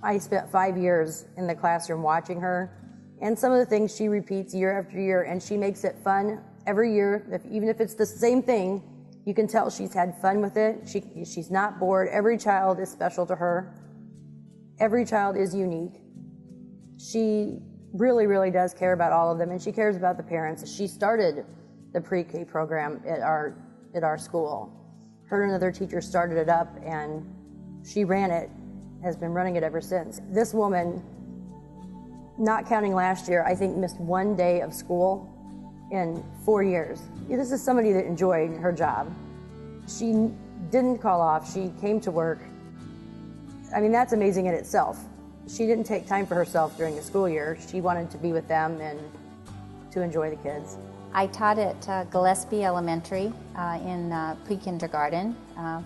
I spent 5 years in the classroom watching her, and some of the things she repeats year after year, and she makes it fun every year. Even if it's the same thing, you can tell she's had fun with it. She's not bored. Every child is special to her. Every child is unique. She really, really does care about all of them, and she cares about the parents. She started the pre-K program at our school. Her and another teacher started it up, and she ran it, has been running it ever since. This woman, not counting last year, I think missed 1 day of school in 4 years. This is somebody that enjoyed her job. She didn't call off. She came to work. I mean, that's amazing in itself. She didn't take time for herself during the school year. She wanted to be with them and to enjoy the kids. I taught at Gillespie Elementary in pre-kindergarten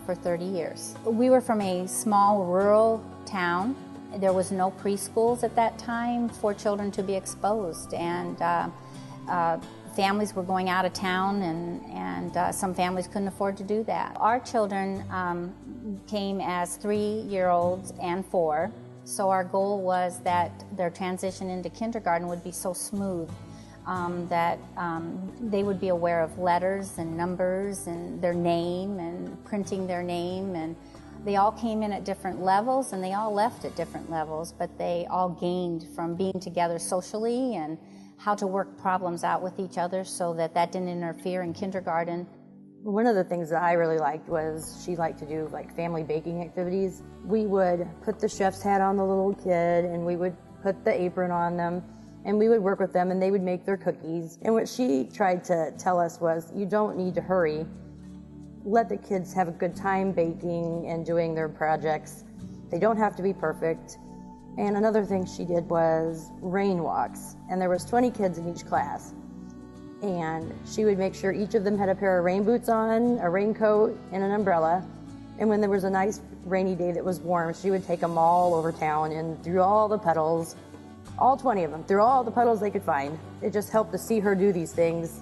for 30 years. We were from a small rural town. There was no preschools at that time for children to be exposed, and families were going out of town, and some families couldn't afford to do that. Our children came as 3-year-olds and 4, so our goal was that their transition into kindergarten would be so smooth that they would be aware of letters and numbers and their name and printing their name, and they all came in at different levels and they all left at different levels, but they all gained from being together socially and how to work problems out with each other so that that didn't interfere in kindergarten. One of the things that I really liked was she liked to do like family baking activities. We would put the chef's hat on the little kid, and we would put the apron on them, and we would work with them, and they would make their cookies. And what she tried to tell us was, you don't need to hurry. Let the kids have a good time baking and doing their projects. They don't have to be perfect. And another thing she did was rain walks, and there was 20 kids in each class. And she would make sure each of them had a pair of rain boots on, a raincoat, and an umbrella. And when there was a nice rainy day that was warm, she would take them all over town and through all the puddles, all 20 of them, through all the puddles they could find. It just helped to see her do these things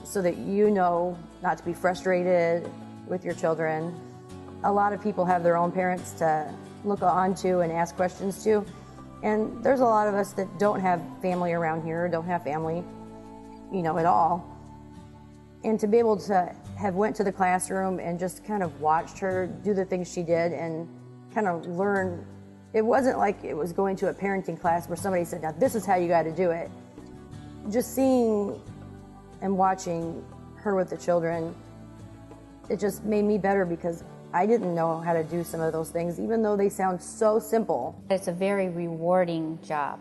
so that you know not to be frustrated with your children. A lot of people have their own parents to look on to and ask questions to. And there's a lot of us that don't have family around here, don't have family, at all. And to be able to have went to the classroom and just kind of watched her do the things she did and kind of learn. It wasn't like it was going to a parenting class where somebody said, now this is how you got to do it. Just seeing and watching her with the children, it just made me better because I didn't know how to do some of those things, even though they sound so simple. It's a very rewarding job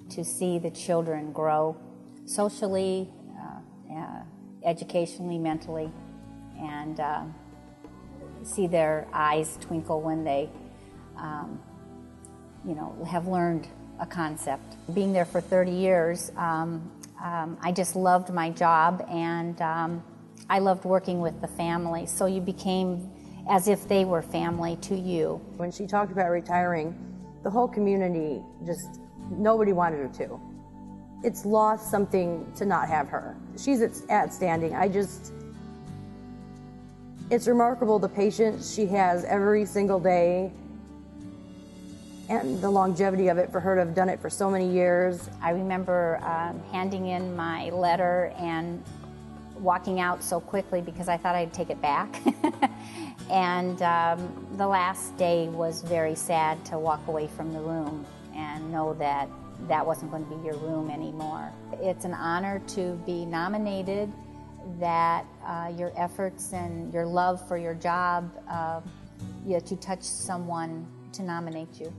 to see the children grow socially, educationally, mentally, and see their eyes twinkle when they have learned a concept. Being there for 30 years, I just loved my job, and I loved working with the family, so you became as if they were family to you. When she talked about retiring, the whole community nobody wanted her to. It's lost something to not have her. She's outstanding. It's remarkable the patience she has every single day and the longevity of it for her to have done it for so many years. I remember handing in my letter and walking out so quickly because I thought I'd take it back. And the last day was very sad to walk away from the room and know that that wasn't going to be your room anymore. It's an honor to be nominated, that your efforts and your love for your job, you touch someone to nominate you.